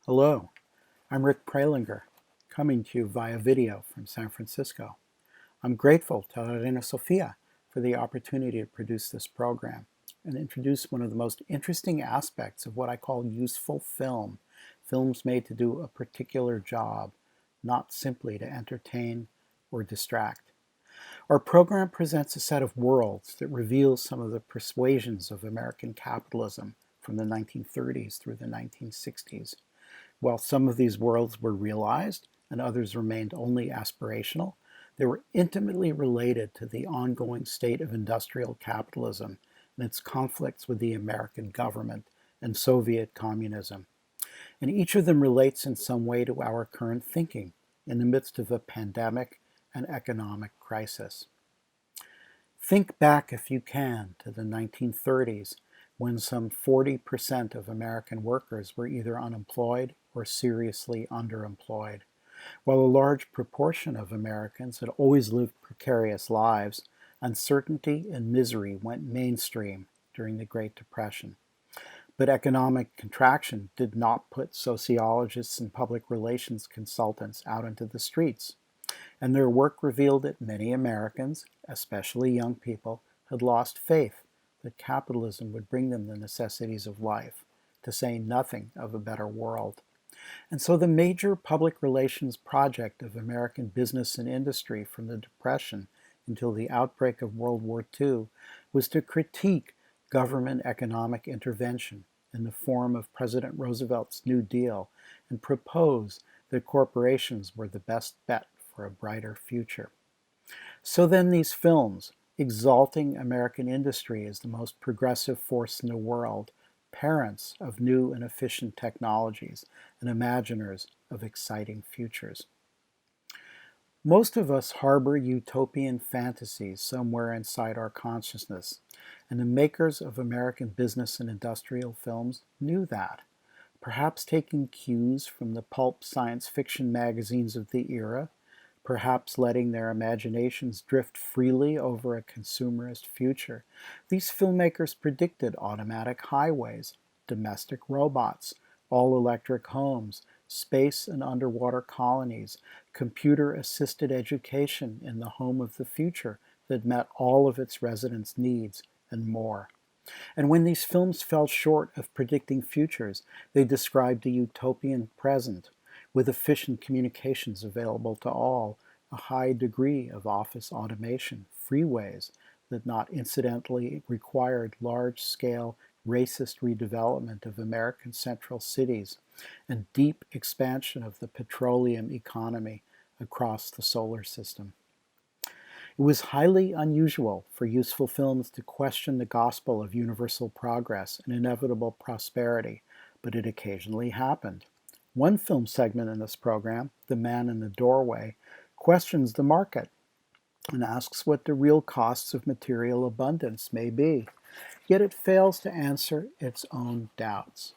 Hello, I'm Rick Prelinger, coming to you via video from San Francisco. I'm grateful to Reina Sofía for the opportunity to produce this program and introduce one of the most interesting aspects of what I call useful film, films made to do a particular job, not simply to entertain or distract. Our program presents a set of worlds that reveals some of the persuasions of American capitalism from the 1930s through the 1960s. While some of these worlds were realized and others remained only aspirational, they were intimately related to the ongoing state of industrial capitalism and its conflicts with the American government and Soviet communism. And each of them relates in some way to our current thinking in the midst of a pandemic and economic crisis. Think back, if you can, to the 1930s, when some 40% of American workers were either unemployed or seriously underemployed. While a large proportion of Americans had always lived precarious lives, uncertainty and misery went mainstream during the Great Depression. But economic contraction did not put sociologists and public relations consultants out into the streets, and their work revealed that many Americans, especially young people, had lost faith that capitalism would bring them the necessities of life, to say nothing of a better world. And so the major public relations project of American business and industry from the Depression until the outbreak of World War II was to critique government economic intervention in the form of President Roosevelt's New Deal and propose that corporations were the best bet for a brighter future. So then these films, exalting American industry as the most progressive force in the world, parents of new and efficient technologies, and imaginers of exciting futures. Most of us harbor utopian fantasies somewhere inside our consciousness, and the makers of American business and industrial films knew that, perhaps taking cues from the pulp science fiction magazines of the era, perhaps letting their imaginations drift freely over a consumerist future. These filmmakers predicted automatic highways, domestic robots, all-electric homes, space and underwater colonies, computer-assisted education in the home of the future that met all of its residents' needs, and more. And when these films fell short of predicting futures, they described a utopian present, with efficient communications available to all, a high degree of office automation, freeways that not incidentally required large-scale racist redevelopment of American central cities, and deep expansion of the petroleum economy across the solar system. It was highly unusual for useful films to question the gospel of universal progress and inevitable prosperity, but it occasionally happened. One film segment in this program, The Man in the Doorway, questions the market and asks what the real costs of material abundance may be, yet it fails to answer its own doubts.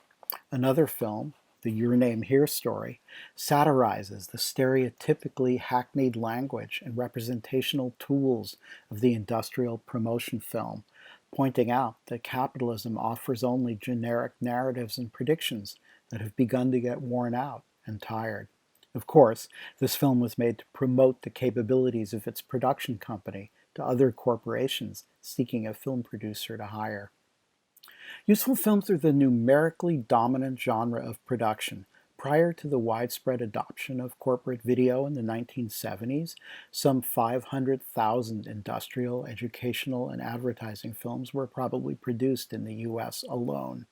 Another film, The Your Name Here story, satirizes the stereotypically hackneyed language and representational tools of the industrial promotion film, pointing out that capitalism offers only generic narratives and predictions that have begun to get worn out and tired. Of course, this film was made to promote the capabilities of its production company to other corporations seeking a film producer to hire. Useful films are the numerically dominant genre of production. Prior to the widespread adoption of corporate video in the 1970s, some 500,000 industrial, educational, and advertising films were probably produced in the US alone.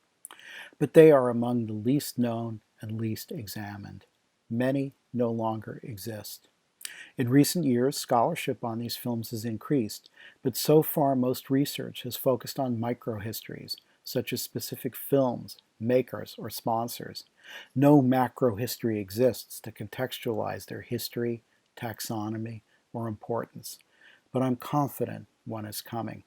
But they are among the least known and least examined. Many no longer exist. In recent years, scholarship on these films has increased, but so far most research has focused on microhistories, such as specific films, makers, or sponsors. No macro history exists to contextualize their history, taxonomy, or importance, but I'm confident one is coming.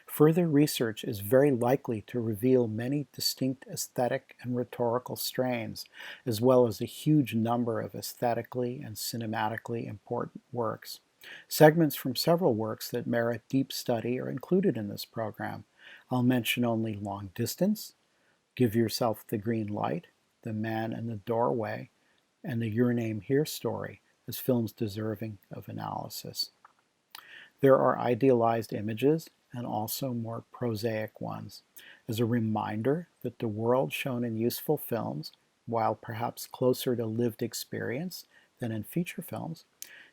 Further research is very likely to reveal many distinct aesthetic and rhetorical strains, as well as a huge number of aesthetically and cinematically important works. Segments from several works that merit deep study are included in this program. I'll mention only Long Distance, Give Yourself the Green Light, The Man in the Doorway and the Your Name Here story as films deserving of analysis. There are idealized images and also more prosaic ones, as a reminder that the world shown in useful films, while perhaps closer to lived experience than in feature films,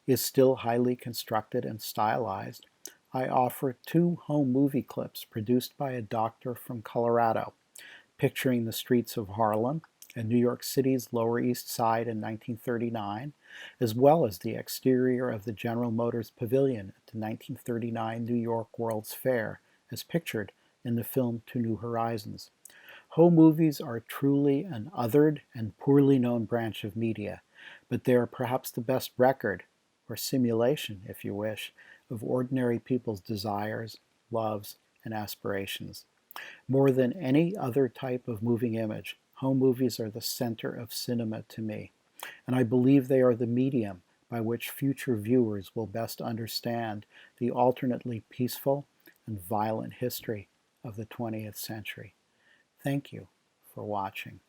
is still highly constructed and stylized. I offer 2 home movie clips produced by a doctor from Colorado, picturing the streets of Harlem and New York City's Lower East Side in 1939, as well as the exterior of the General Motors Pavilion at the 1939 New York World's Fair, as pictured in the film To New Horizons. Home movies are truly an othered and poorly known branch of media, but they are perhaps the best record, or simulation, if you wish, of ordinary people's desires, loves, and aspirations. More than any other type of moving image, home movies are the center of cinema to me, and I believe they are the medium by which future viewers will best understand the alternately peaceful and violent history of the 20th century. Thank you for watching.